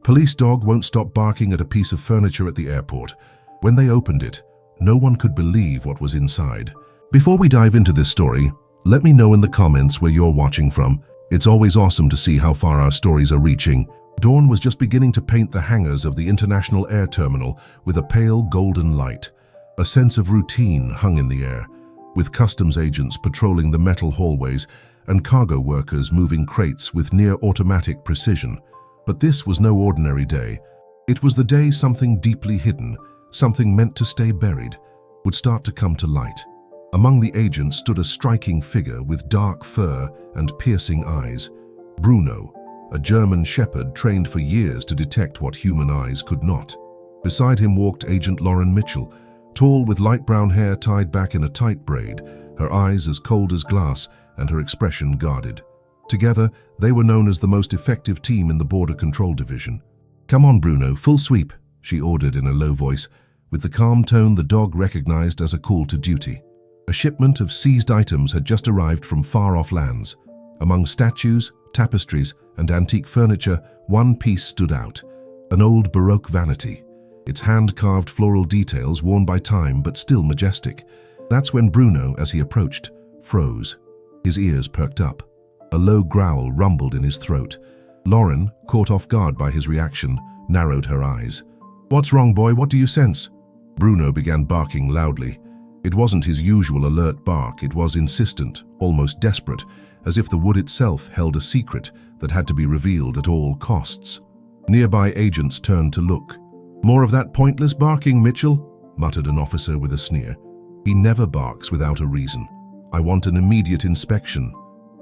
Police dog won't stop barking at a piece of furniture at the airport. When they opened it, no one could believe what was inside. Before we dive into this story, let me know in the comments where you're watching from. It's always awesome to see how far our stories are reaching. Dawn was just beginning to paint the hangars of the International Air Terminal with a pale golden light. A sense of routine hung in the air, with customs agents patrolling the metal hallways and cargo workers moving crates with near-automatic precision. But this was no ordinary day. It was the day something deeply hidden, something meant to stay buried, would start to come to light. Among the agents stood a striking figure with dark fur and piercing eyes. Bruno, a German shepherd trained for years to detect what human eyes could not. Beside him walked Agent Lauren Mitchell, tall with light brown hair tied back in a tight braid, her eyes as cold as glass and her expression guarded. Together, they were known as the most effective team in the Border Control Division. "Come on, Bruno, full sweep," she ordered in a low voice, with the calm tone the dog recognized as a call to duty. A shipment of seized items had just arrived from far-off lands. Among statues, tapestries, and antique furniture, one piece stood out, an old Baroque vanity. Its hand-carved floral details worn by time but still majestic. That's when Bruno, as he approached, froze. His ears perked up. A low growl rumbled in his throat. Lauren, caught off guard by his reaction, narrowed her eyes. "What's wrong, boy? What do you sense?" Bruno began barking loudly. It wasn't his usual alert bark, it was insistent, almost desperate, as if the wood itself held a secret that had to be revealed at all costs. Nearby agents turned to look. "More of that pointless barking, Mitchell," muttered an officer with a sneer. "He never barks without a reason. I want an immediate inspection.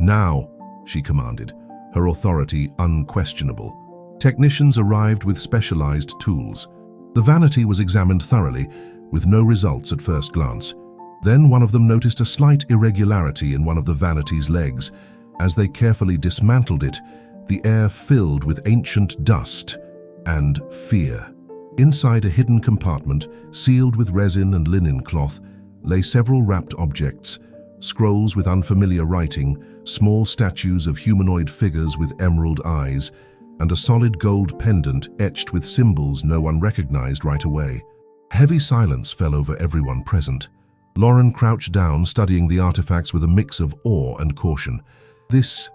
Now," she commanded, her authority unquestionable. Technicians arrived with specialized tools. The vanity was examined thoroughly, with no results at first glance. Then one of them noticed a slight irregularity in one of the vanity's legs. As they carefully dismantled it, the air filled with ancient dust and fear. Inside a hidden compartment, sealed with resin and linen cloth, lay several wrapped objects, scrolls with unfamiliar writing, small statues of humanoid figures with emerald eyes, and a solid gold pendant etched with symbols no one recognized right away. Heavy silence fell over everyone present. Lauren crouched down, studying the artifacts with a mix of awe and caution. This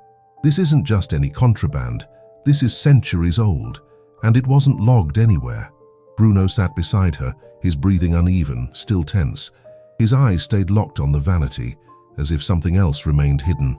isn't just any contraband. This is centuries old, and it wasn't logged anywhere. Bruno sat beside her, his breathing uneven, still tense. His eyes stayed locked on the vanity, as if something else remained hidden.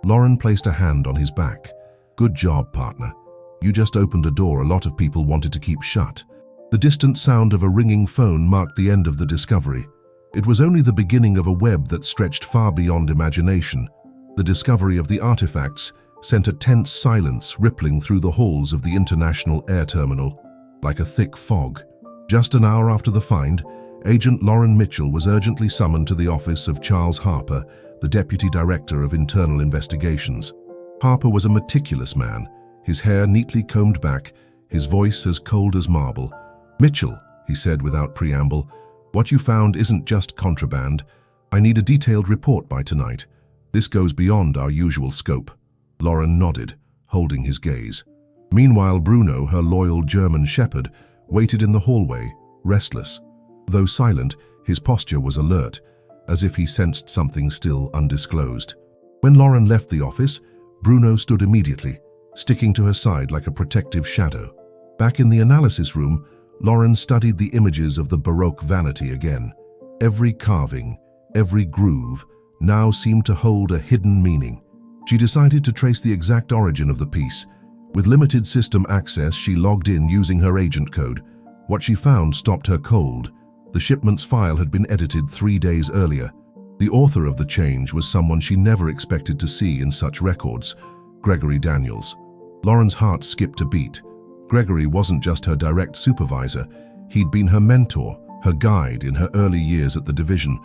Lauren placed a hand on his back. "Good job, partner. You just opened a door a lot of people wanted to keep shut." The distant sound of a ringing phone marked the end of the discovery. It was only the beginning of a web that stretched far beyond imagination. The discovery of the artifacts sent a tense silence rippling through the halls of the International Air Terminal, like a thick fog. Just an hour after the find, Agent Lauren Mitchell was urgently summoned to the office of Charles Harper, the Deputy Director of Internal Investigations. Harper was a meticulous man, his hair neatly combed back, his voice as cold as marble. "Mitchell," he said without preamble, "what you found isn't just contraband. I need a detailed report by tonight. This goes beyond our usual scope." Lauren nodded, holding his gaze. Meanwhile, Bruno, her loyal German shepherd, waited in the hallway, restless. Though silent, his posture was alert, as if he sensed something still undisclosed. When Lauren left the office, Bruno stood immediately, sticking to her side like a protective shadow. Back in the analysis room, Lauren studied the images of the Baroque vanity again. Every carving, every groove, now seemed to hold a hidden meaning. She decided to trace the exact origin of the piece. With limited system access, she logged in using her agent code. What she found stopped her cold. The shipment's file had been edited 3 days earlier. The author of the change was someone she never expected to see in such records, Gregory Daniels. Lauren's heart skipped a beat. Gregory wasn't just her direct supervisor. He'd been her mentor, her guide in her early years at the division.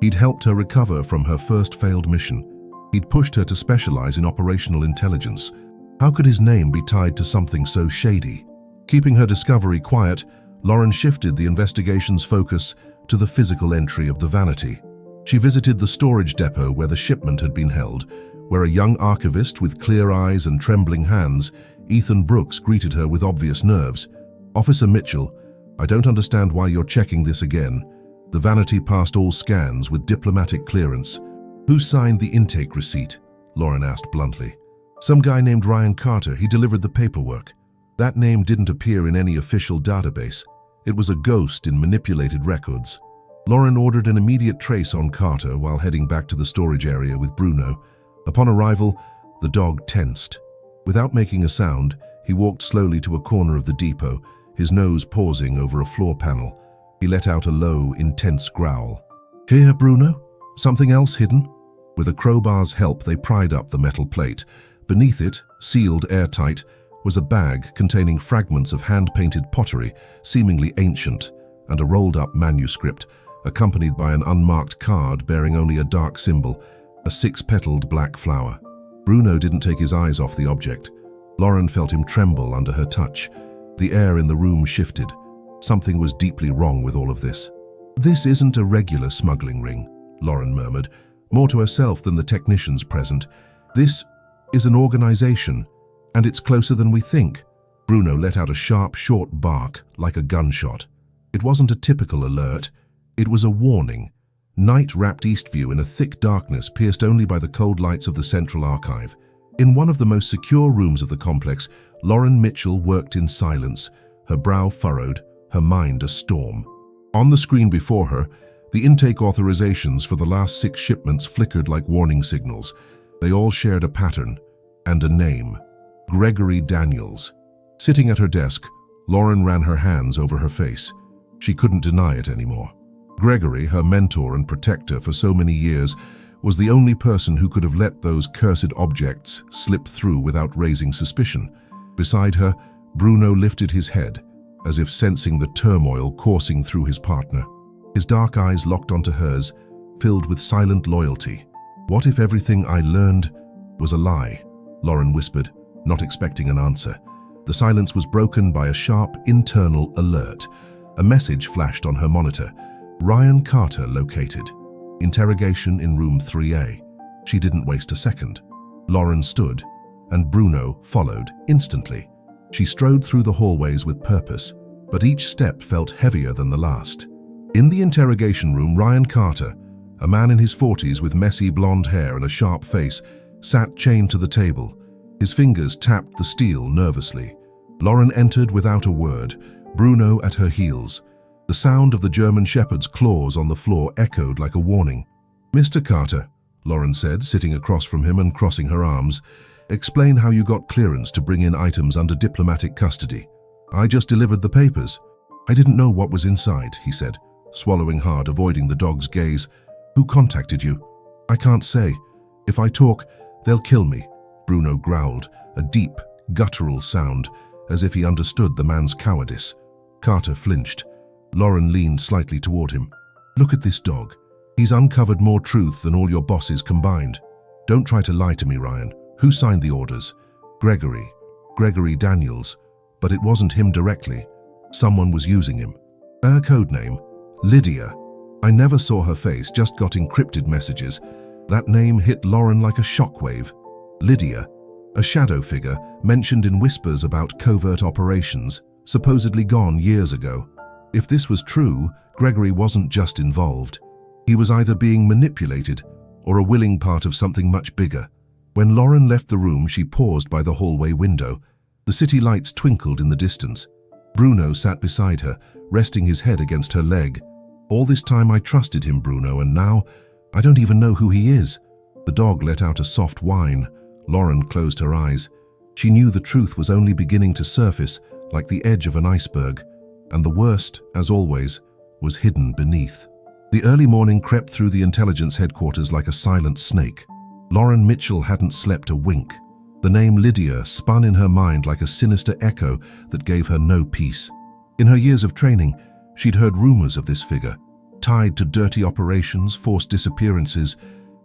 He'd helped her recover from her first failed mission. He'd pushed her to specialize in operational intelligence. How could his name be tied to something so shady? Keeping her discovery quiet, Lauren shifted the investigation's focus to the physical entry of the vanity. She visited the storage depot where the shipment had been held, where a young archivist with clear eyes and trembling hands Ethan Brooks greeted her with obvious nerves. "Officer Mitchell, I don't understand why you're checking this again. The vanity passed all scans with diplomatic clearance." "Who signed the intake receipt?" Lauren asked bluntly. "Some guy named Ryan Carter. He delivered the paperwork." That name didn't appear in any official database. It was a ghost in manipulated records. Lauren ordered an immediate trace on Carter while heading back to the storage area with Bruno. Upon arrival, the dog tensed. Without making a sound, he walked slowly to a corner of the depot, his nose pausing over a floor panel. He let out a low, intense growl. "Here, Bruno? Something else hidden?" With a crowbar's help, they pried up the metal plate. Beneath it, sealed airtight, was a bag containing fragments of hand-painted pottery, seemingly ancient, and a rolled-up manuscript, accompanied by an unmarked card bearing only a dark symbol, a six-petaled black flower. Bruno didn't take his eyes off the object. Lauren felt him tremble under her touch. The air in the room shifted. Something was deeply wrong with all of this. "This isn't a regular smuggling ring," Lauren murmured, more to herself than the technicians present. "This is an organization, and it's closer than we think." Bruno let out a sharp, short bark, like a gunshot. It wasn't a typical alert. It was a warning. Night wrapped Eastview in a thick darkness pierced only by the cold lights of the Central Archive. In one of the most secure rooms of the complex, Lauren Mitchell worked in silence, her brow furrowed, her mind a storm. On the screen before her, the intake authorizations for the last 6 shipments flickered like warning signals. They all shared a pattern and a name: Gregory Daniels. Sitting at her desk, Lauren ran her hands over her face. She couldn't deny it anymore. Gregory, her mentor and protector for so many years, was the only person who could have let those cursed objects slip through without raising suspicion. Beside her, Bruno lifted his head, as if sensing the turmoil coursing through his partner. His dark eyes locked onto hers, filled with silent loyalty. "What if everything I learned was a lie?" Lauren whispered, not expecting an answer. The silence was broken by a sharp internal alert. A message flashed on her monitor. "Ryan Carter located. Interrogation in room 3A. She didn't waste a second. Lauren stood, and Bruno followed instantly. She strode through the hallways with purpose, but each step felt heavier than the last. In the interrogation room, Ryan Carter, a man in his 40s with messy blonde hair and a sharp face, sat chained to the table. His fingers tapped the steel nervously. Lauren entered without a word, Bruno at her heels. The sound of the German Shepherd's claws on the floor echoed like a warning. "Mr. Carter," Lauren said, sitting across from him and crossing her arms, "explain how you got clearance to bring in items under diplomatic custody." "I just delivered the papers. I didn't know what was inside," he said, swallowing hard, avoiding the dog's gaze. "Who contacted you?" "I can't say. If I talk, they'll kill me," Bruno growled, a deep, guttural sound, as if he understood the man's cowardice. Carter flinched. Lauren leaned slightly toward him. "Look at this dog. He's uncovered more truth than all your bosses combined. Don't try to lie to me, Ryan. Who signed the orders?" Gregory Daniels. But it wasn't him directly. Someone was using him. Her code name? Lydia. I never saw her face, just got encrypted messages. That name hit Lauren like a shockwave. Lydia, a shadow figure mentioned in whispers about covert operations, supposedly gone years ago. If this was true, Gregory wasn't just involved. He was either being manipulated or a willing part of something much bigger. When Lauren left the room, she paused by the hallway window. The city lights twinkled in the distance. Bruno sat beside her, resting his head against her leg. "All this time I trusted him, Bruno, and now I don't even know who he is." The dog let out a soft whine. Lauren closed her eyes. She knew the truth was only beginning to surface, like the edge of an iceberg. And the worst, as always, was hidden beneath. The early morning crept through the intelligence headquarters like a silent snake. Lauren Mitchell hadn't slept a wink. The name Lydia spun in her mind like a sinister echo that gave her no peace. In her years of training, she'd heard rumors of this figure, tied to dirty operations, forced disappearances,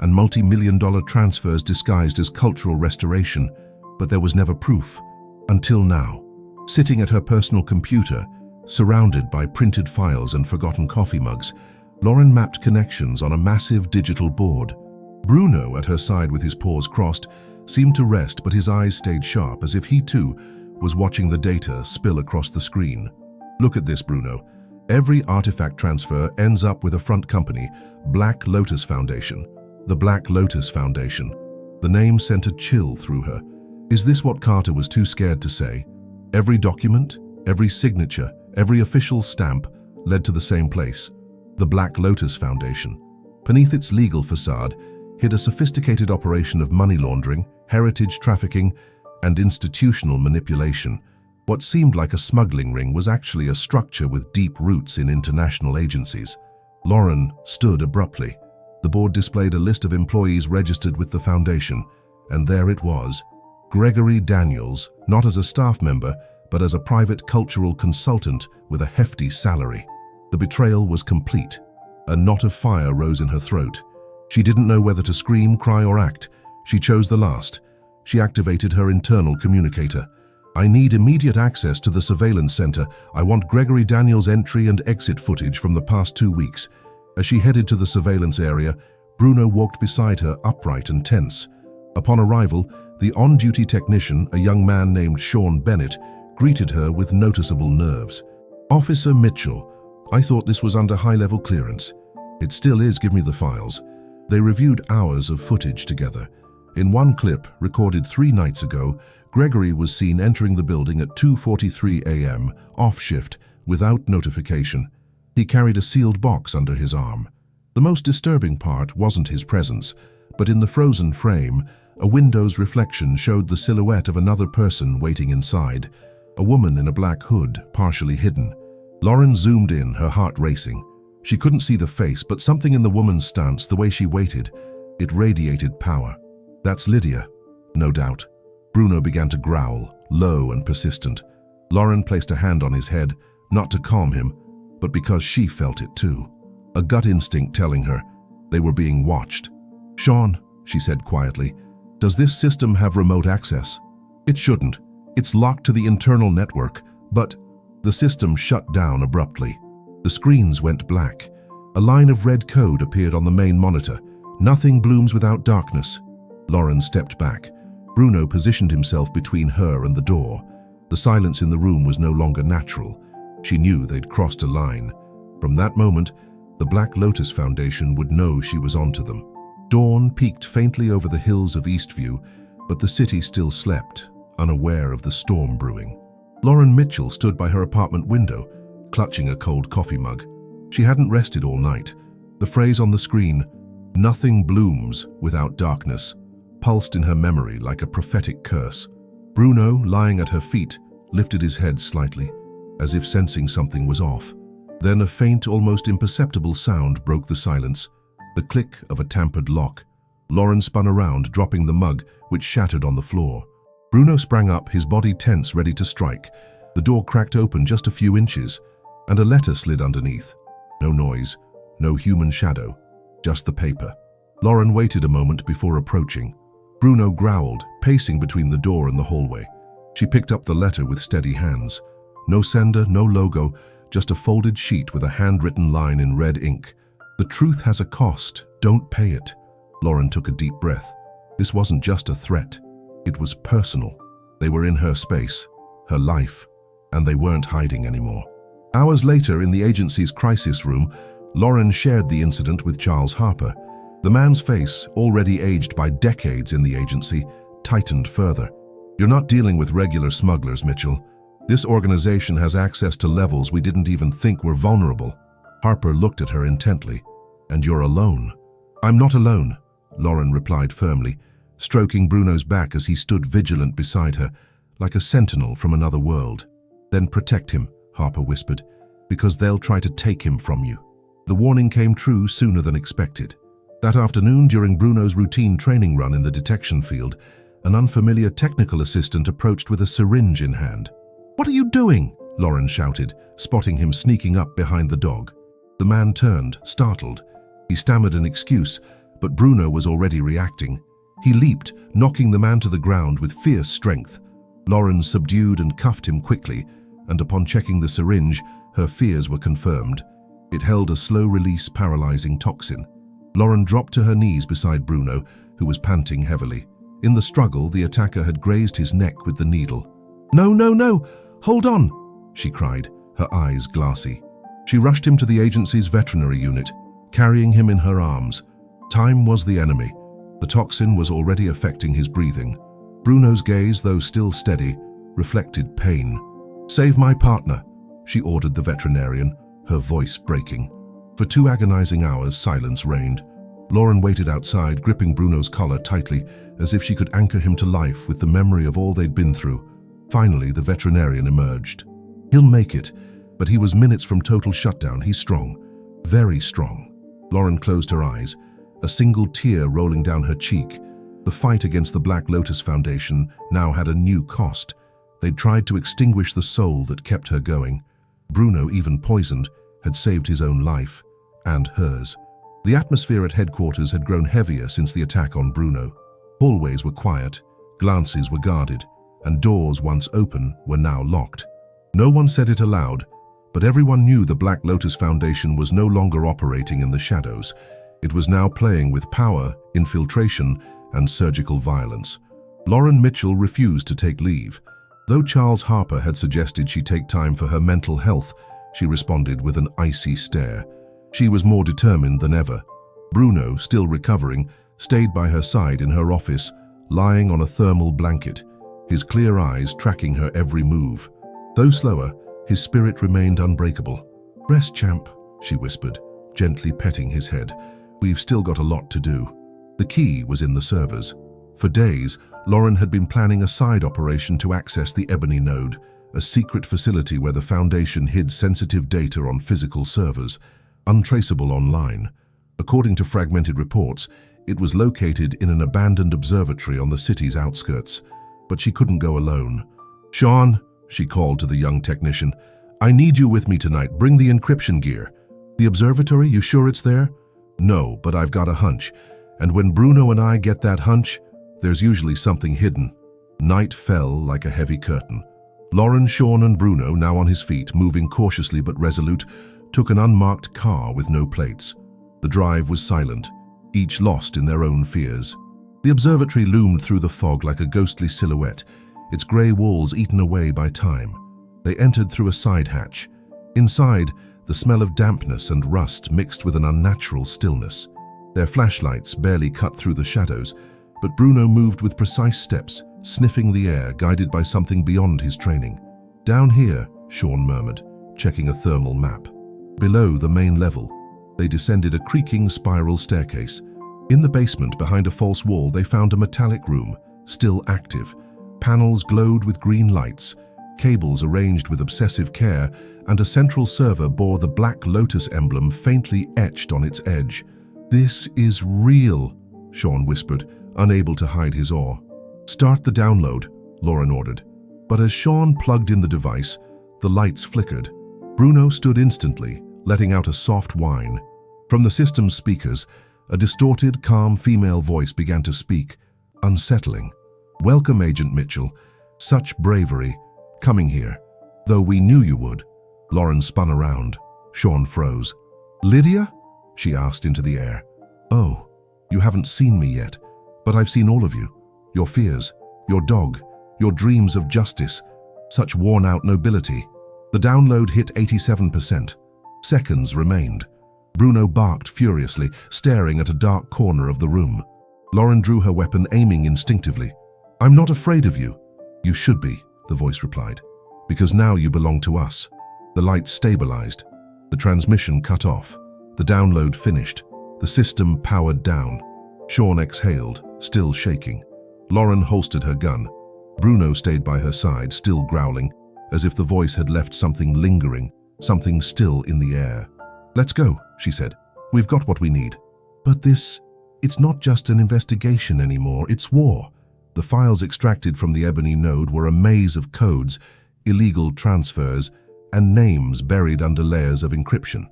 and multi-million-dollar transfers disguised as cultural restoration, but there was never proof. Until now. Sitting at her personal computer, surrounded by printed files and forgotten coffee mugs, Lauren mapped connections on a massive digital board. Bruno, at her side with his paws crossed, seemed to rest, but his eyes stayed sharp, as if he too was watching the data spill across the screen. "Look at this, Bruno. Every artifact transfer ends up with a front company, Black Lotus Foundation. The Black Lotus Foundation." The name sent a chill through her. Is this what Carter was too scared to say? Every document, every signature, every official stamp led to the same place, the Black Lotus Foundation. Beneath its legal facade hid a sophisticated operation of money laundering, heritage trafficking, and institutional manipulation. What seemed like a smuggling ring was actually a structure with deep roots in international agencies. Lauren stood abruptly. The board displayed a list of employees registered with the foundation, and there it was. Gregory Daniels, not as a staff member, but as a private cultural consultant with a hefty salary. The betrayal was complete. A knot of fire rose in her throat. She didn't know whether to scream, cry, or act. She chose the last. She activated her internal communicator. "I need immediate access to the surveillance center. I want Gregory Daniels' entry and exit footage from the past 2 weeks." As she headed to the surveillance area, Bruno walked beside her, upright and tense. Upon arrival, the on-duty technician, a young man named Sean Bennett, greeted her with noticeable nerves. "Officer Mitchell, I thought this was under high-level clearance." "It still is. Give me the files." They reviewed hours of footage together. In one clip, recorded 3 nights ago, Gregory was seen entering the building at 2:43 a.m., off shift, without notification. He carried a sealed box under his arm. The most disturbing part wasn't his presence, but in the frozen frame, a window's reflection showed the silhouette of another person waiting inside, a woman in a black hood, partially hidden. Lauren zoomed in, her heart racing. She couldn't see the face, but something in the woman's stance, the way she waited, it radiated power. "That's Lydia." "No doubt." Bruno began to growl, low and persistent. Lauren placed a hand on his head, not to calm him, but because she felt it too. A gut instinct telling her they were being watched. "Sean," she said quietly, "does this system have remote access?" "It shouldn't. It's locked to the internal network, but..." The system shut down abruptly. The screens went black. A line of red code appeared on the main monitor. "Nothing blooms without darkness." Lauren stepped back. Bruno positioned himself between her and the door. The silence in the room was no longer natural. She knew they'd crossed a line. From that moment, the Black Lotus Foundation would know she was onto them. Dawn peeked faintly over the hills of Eastview, but the city still slept, unaware of the storm brewing. Lauren Mitchell stood by her apartment window, clutching a cold coffee mug. She hadn't rested all night. The phrase on the screen, "Nothing blooms without darkness," pulsed in her memory like a prophetic curse. Bruno, lying at her feet, lifted his head slightly, as if sensing something was off. Then a faint, almost imperceptible sound broke the silence, the click of a tampered lock. Lauren spun around, dropping the mug, which shattered on the floor. Bruno sprang up, his body tense, ready to strike. The door cracked open just a few inches, and a letter slid underneath. No noise, no human shadow, just the paper. Lauren waited a moment before approaching. Bruno growled, pacing between the door and the hallway. She picked up the letter with steady hands. No sender, no logo, just a folded sheet with a handwritten line in red ink. "The truth has a cost, don't pay it." Lauren took a deep breath. This wasn't just a threat. It was personal. They were in her space, her life, and they weren't hiding anymore. Hours later, in the agency's crisis room, Lauren shared the incident with Charles Harper. The man's face, already aged by decades in the agency, tightened further. "You're not dealing with regular smugglers, Mitchell. This organization has access to levels we didn't even think were vulnerable." Harper looked at her intently. "And you're alone." "I'm not alone," Lauren replied firmly, stroking Bruno's back as he stood vigilant beside her, like a sentinel from another world. "Then protect him," Harper whispered, "because they'll try to take him from you." The warning came true sooner than expected. That afternoon, during Bruno's routine training run in the detection field, an unfamiliar technical assistant approached with a syringe in hand. "What are you doing?" Lauren shouted, spotting him sneaking up behind the dog. The man turned, startled. He stammered an excuse, but Bruno was already reacting. He leaped, knocking the man to the ground with fierce strength. Lauren subdued and cuffed him quickly, and upon checking the syringe, her fears were confirmed. It held a slow-release paralyzing toxin. Lauren dropped to her knees beside Bruno, who was panting heavily. In the struggle, the attacker had grazed his neck with the needle. "No, no, no! Hold on!" she cried, her eyes glassy. She rushed him to the agency's veterinary unit, carrying him in her arms. Time was the enemy. The toxin was already affecting his breathing. Bruno's gaze, though still steady, reflected pain. "Save my partner," she ordered the veterinarian, her voice breaking. For 2 agonizing hours, silence reigned. Lauren waited outside, gripping Bruno's collar tightly, as if she could anchor him to life with the memory of all they'd been through. Finally, the veterinarian emerged. "He'll make it," but he was minutes from total shutdown. "He's strong, very strong." Lauren closed her eyes, a single tear rolling down her cheek. The fight against the Black Lotus Foundation now had a new cost. They'd tried to extinguish the soul that kept her going. Bruno, even poisoned, had saved his own life, and hers. The atmosphere at headquarters had grown heavier since the attack on Bruno. Hallways were quiet, glances were guarded, and doors once open were now locked. No one said it aloud, but everyone knew the Black Lotus Foundation was no longer operating in the shadows. It was now playing with power, infiltration, and surgical violence. Lauren Mitchell refused to take leave. Though Charles Harper had suggested she take time for her mental health, she responded with an icy stare. She was more determined than ever. Bruno, still recovering, stayed by her side in her office, lying on a thermal blanket, his clear eyes tracking her every move. Though slower, his spirit remained unbreakable. "Rest, champ," she whispered, gently petting his head. "We've still got a lot to do." The key was in the servers. For days, Lauren had been planning a side operation to access the Ebony node, a secret facility where the Foundation hid sensitive data on physical servers, untraceable online. According to fragmented reports, it was located in an abandoned observatory on the city's outskirts. But she couldn't go alone. "Sean," she called to the young technician, "I need you with me tonight. Bring the encryption gear." "The observatory? You sure it's there?" "No, but I've got a hunch. And when Bruno and I get that hunch, there's usually something hidden." Night fell like a heavy curtain. Lauren, Sean, and Bruno, now on his feet, moving cautiously but resolute, took an unmarked car with no plates. The drive was silent, each lost in their own fears. The observatory loomed through the fog like a ghostly silhouette, its grey walls eaten away by time. They entered through a side hatch. Inside, the smell of dampness and rust mixed with an unnatural stillness. Their flashlights barely cut through the shadows, but Bruno moved with precise steps, sniffing the air, guided by something beyond his training. "Down here," Sean murmured, checking a thermal map. Below the main level, they descended a creaking spiral staircase. In the basement, behind a false wall, they found a metallic room, still active. Panels glowed with green lights, cables arranged with obsessive care, and a central server bore the Black Lotus emblem faintly etched on its edge. "This is real," Sean whispered, unable to hide his awe. "Start the download," Lauren ordered. But as Sean plugged in the device, the lights flickered. Bruno stood instantly, letting out a soft whine. From the system's speakers, a distorted, calm female voice began to speak, unsettling. "Welcome, Agent Mitchell. Such bravery, coming here. Though we knew you would." Lauren spun around. Sean froze. "Lydia?" she asked into the air. "Oh, you haven't seen me yet, but I've seen all of you. Your fears, your dog, your dreams of justice, such worn-out nobility." The download hit 87%. Seconds remained. Bruno barked furiously, staring at a dark corner of the room. Lauren drew her weapon, aiming instinctively. "I'm not afraid of you." "You should be," the voice replied, "because now you belong to us." The lights stabilized. The transmission cut off. The download finished. The system powered down. Sean exhaled, still shaking. Lauren holstered her gun. Bruno stayed by her side, still growling, as if the voice had left something lingering, something still in the air. "Let's go," she said. "We've got what we need." "But it's not just an investigation anymore, it's war." The files extracted from the Ebony node were a maze of codes, illegal transfers, and names buried under layers of encryption.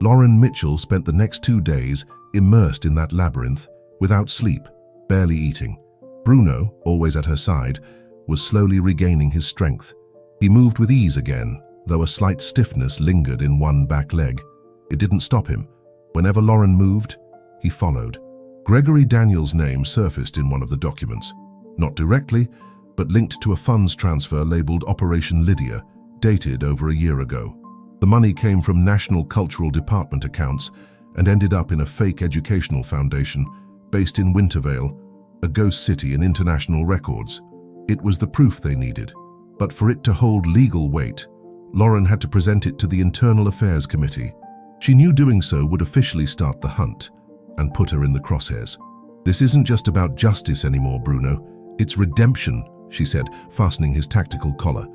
Lauren Mitchell spent the next 2 days immersed in that labyrinth, without sleep, barely eating. Bruno, always at her side, was slowly regaining his strength. He moved with ease again, though a slight stiffness lingered in one back leg. It didn't stop him. Whenever Lauren moved, he followed. Gregory Daniels' name surfaced in one of the documents. Not directly, but linked to a funds transfer labeled Operation Lydia, dated over a year ago. The money came from National Cultural Department accounts and ended up in a fake educational foundation based in Wintervale, a ghost city in international records. It was the proof they needed, but for it to hold legal weight, Lauren had to present it to the Internal Affairs Committee. She knew doing so would officially start the hunt and put her in the crosshairs. "This isn't just about justice anymore, Bruno. It's redemption," she said, fastening his tactical collar.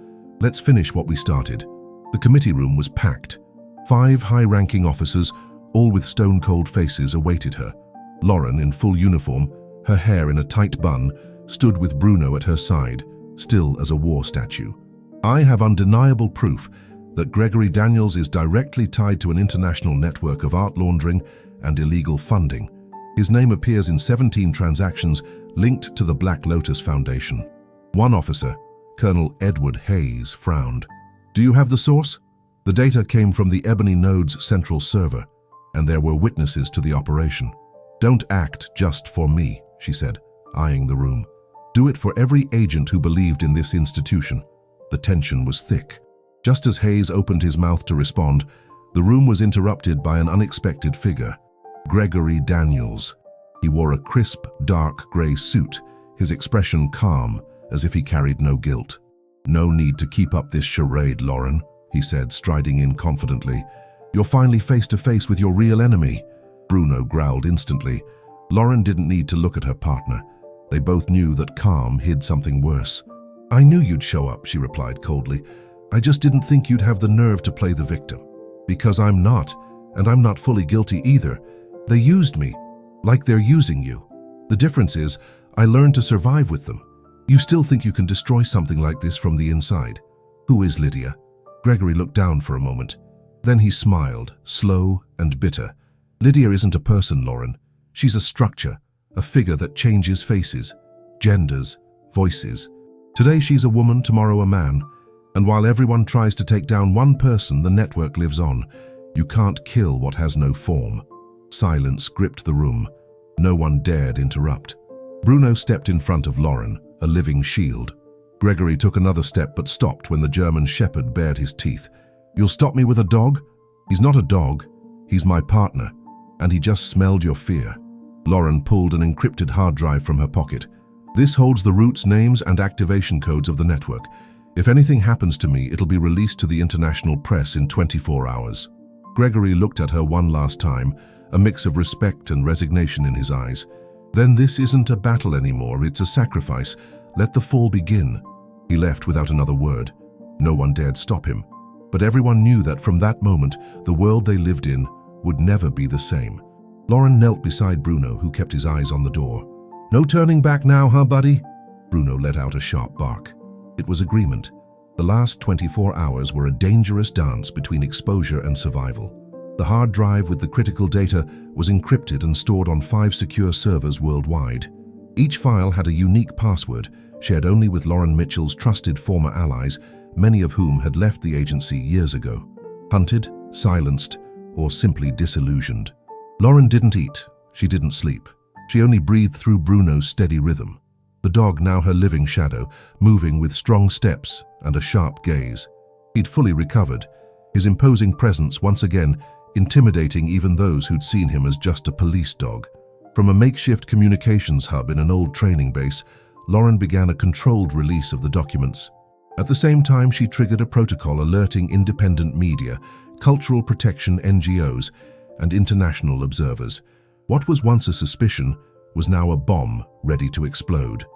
"Let's finish what we started." The committee room was packed. 5 high-ranking officers, all with stone-cold faces, awaited her. Lauren, in full uniform, her hair in a tight bun, stood with Bruno at her side, still as a war statue. "I have undeniable proof that Gregory Daniels is directly tied to an international network of art laundering and illegal funding. His name appears in 17 transactions linked to the Black Lotus Foundation." One officer, Colonel Edward Hayes, frowned. "Do you have the source?" "The data came from the Ebony Node's central server, and there were witnesses to the operation." "Don't act just for me," she said, eyeing the room. "Do it for every agent who believed in this institution." The tension was thick. Just as Hayes opened his mouth to respond, the room was interrupted by an unexpected figure. Gregory Daniels. He wore a crisp, dark grey suit, his expression calm, as if he carried no guilt. "No need to keep up this charade, Lauren," he said, striding in confidently. "You're finally face to face with your real enemy." Bruno growled instantly. Lauren didn't need to look at her partner. They both knew that calm hid something worse. "I knew you'd show up," she replied coldly. "I just didn't think you'd have the nerve to play the victim." "Because I'm not, and I'm not fully guilty either. They used me, like they're using you. The difference is, I learned to survive with them. You still think you can destroy something like this from the inside?" "Who is Lydia?" Gregory looked down for a moment. Then he smiled, slow and bitter. "Lydia isn't a person, Lauren. She's a structure, a figure that changes faces, genders, voices. Today she's a woman, tomorrow a man. And while everyone tries to take down one person, the network lives on. You can't kill what has no form." Silence gripped the room. No one dared interrupt. Bruno stepped in front of Lauren, a living shield. Gregory took another step but stopped when the German shepherd bared his teeth. "You'll stop me with a dog? He's not a dog. He's my partner. And he just smelled your fear." Lauren pulled an encrypted hard drive from her pocket. "This holds the routes, names, and activation codes of the network. If anything happens to me, it'll be released to the international press in 24 hours. Gregory looked at her one last time, a mix of respect and resignation in his eyes. "Then this isn't a battle anymore, it's a sacrifice. Let the fall begin." He left without another word. No one dared stop him. But everyone knew that from that moment, the world they lived in would never be the same. Lauren knelt beside Bruno, who kept his eyes on the door. "No turning back now, huh, buddy?" Bruno let out a sharp bark. It was agreement. The last 24 hours were a dangerous dance between exposure and survival. The hard drive with the critical data was encrypted and stored on 5 secure servers worldwide. Each file had a unique password, shared only with Lauren Mitchell's trusted former allies, many of whom had left the agency years ago. Hunted, silenced, or simply disillusioned. Lauren didn't eat. She didn't sleep. She only breathed through Bruno's steady rhythm. The dog, now her living shadow, moving with strong steps and a sharp gaze. He'd fully recovered, his imposing presence once again intimidating even those who'd seen him as just a police dog. From a makeshift communications hub in an old training base, Lauren began a controlled release of the documents. At the same time, she triggered a protocol alerting independent media, cultural protection NGOs, and international observers. What was once a suspicion was now a bomb ready to explode.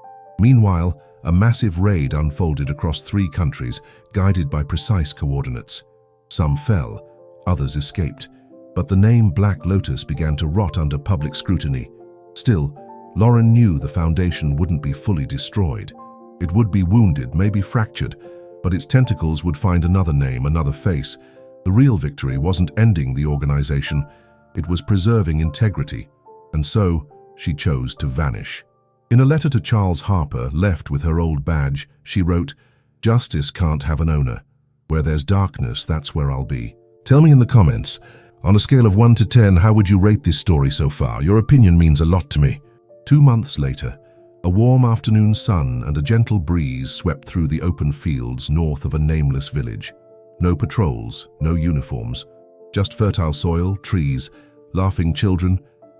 Meanwhile, a massive raid unfolded across 3 countries, guided by precise coordinates. Some fell, others escaped, but the name Black Lotus began to rot under public scrutiny. Still, Lauren knew the foundation wouldn't be fully destroyed. It would be wounded, maybe fractured, but its tentacles would find another name, another face. The real victory wasn't ending the organization, it was preserving integrity, and so she chose to vanish. In a letter to Charles Harper, left with her old badge, she wrote, "Justice can't have an owner. Where there's darkness, that's where I'll be." Tell me in the comments, on a scale of 1 to 10, how would you rate this story so far? Your opinion means a lot to me. 2 months later, A warm afternoon sun and a gentle breeze swept through the open fields north of a nameless village. No patrols, no uniforms, just fertile soil, trees, laughing children,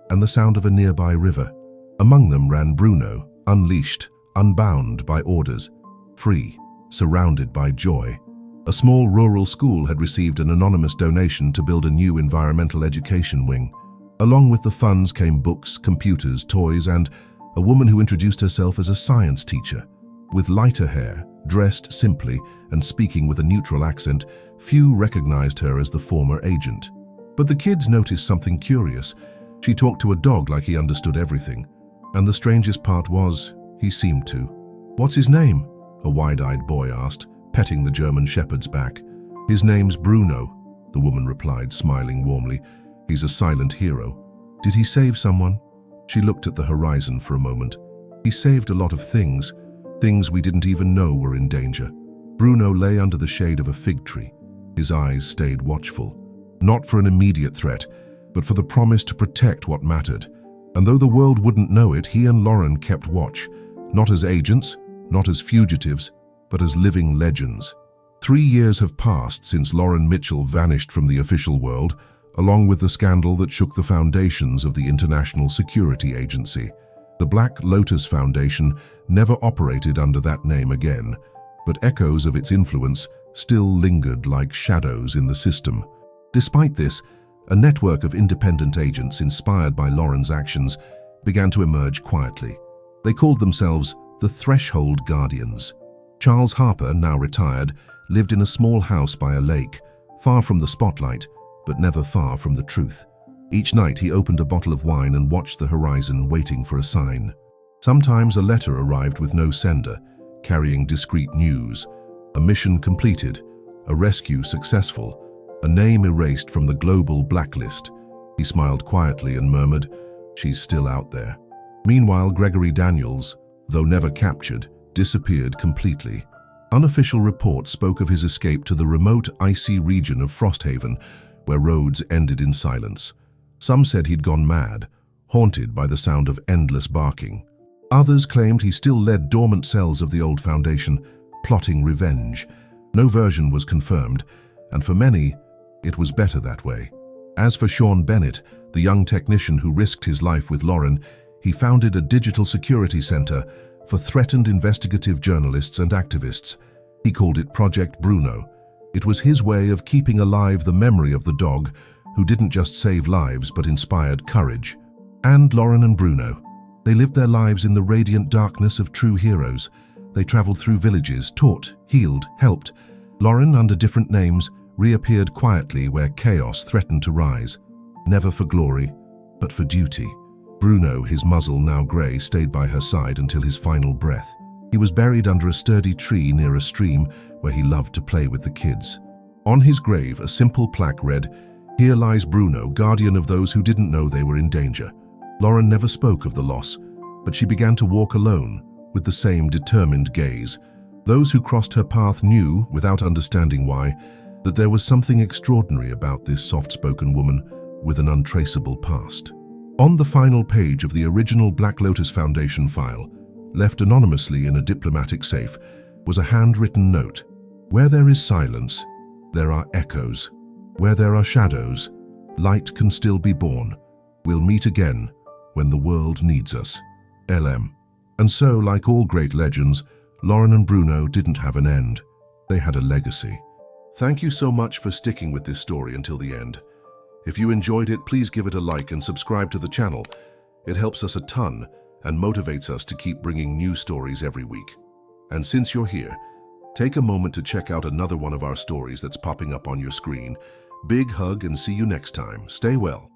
and the sound of a nearby river. Among them ran Bruno, unleashed, unbound by orders, free, surrounded by joy. A small rural school had received an anonymous donation to build a new environmental education wing. Along with the funds came books, computers, toys, and a woman who introduced herself as a science teacher. With lighter hair, dressed simply, and speaking with a neutral accent, few recognized her as the former agent. But the kids noticed something curious. She talked to a dog like he understood everything. And the strangest part was, he seemed to. "What's his name?" a wide-eyed boy asked, petting the German shepherd's back. "His name's Bruno," the woman replied, smiling warmly. "He's a silent hero." "Did he save someone?" She looked at the horizon for a moment. "He saved a lot of things we didn't even know were in danger." Bruno lay under the shade of a fig tree. His eyes stayed watchful, not for an immediate threat, but for the promise to protect what mattered. And though the world wouldn't know it, he and Lauren kept watch, not as agents, not as fugitives, but as living legends. 3 years have passed since Lauren Mitchell vanished from the official world, along with the scandal that shook the foundations of the International Security Agency. The Black Lotus Foundation never operated under that name again, but echoes of its influence still lingered like shadows in the system. Despite this, a network of independent agents inspired by Lauren's actions began to emerge quietly. They called themselves the Threshold Guardians. Charles Harper, now retired, lived in a small house by a lake, far from the spotlight, but never far from the truth. Each night he opened a bottle of wine and watched the horizon, waiting for a sign. Sometimes a letter arrived with no sender, carrying discreet news. A mission completed, a rescue successful, a name erased from the global blacklist. He smiled quietly and murmured, "She's still out there." Meanwhile, Gregory Daniels, though never captured, disappeared completely. Unofficial reports spoke of his escape to the remote, icy region of Frosthaven, where roads ended in silence. Some said he'd gone mad, haunted by the sound of endless barking. Others claimed he still led dormant cells of the old Foundation, plotting revenge. No version was confirmed, and for many, it was better that way. As for Sean Bennett, the young technician who risked his life with Lauren, he founded a digital security center for threatened investigative journalists and activists. He called it Project Bruno. It was his way of keeping alive the memory of the dog who didn't just save lives but inspired courage. And Lauren and Bruno. They lived their lives in the radiant darkness of true heroes. They traveled through villages, taught, healed, helped. Lauren, under different names, reappeared quietly where chaos threatened to rise. Never for glory, but for duty. Bruno, his muzzle now grey, stayed by her side until his final breath. He was buried under a sturdy tree near a stream where he loved to play with the kids. On his grave, a simple plaque read, "Here lies Bruno, guardian of those who didn't know they were in danger." Lauren never spoke of the loss, but she began to walk alone, with the same determined gaze. Those who crossed her path knew, without understanding why, that there was something extraordinary about this soft-spoken woman with an untraceable past. On the final page of the original Black Lotus Foundation file, left anonymously in a diplomatic safe, was a handwritten note. "Where there is silence, there are echoes. Where there are shadows, light can still be born. We'll meet again when the world needs us. LM." And so, like all great legends, Lauren and Bruno didn't have an end. They had a legacy. Thank you so much for sticking with this story until the end. If you enjoyed it, please give it a like and subscribe to the channel. It helps us a ton and motivates us to keep bringing new stories every week. And since you're here, take a moment to check out another one of our stories that's popping up on your screen. Big hug and see you next time. Stay well.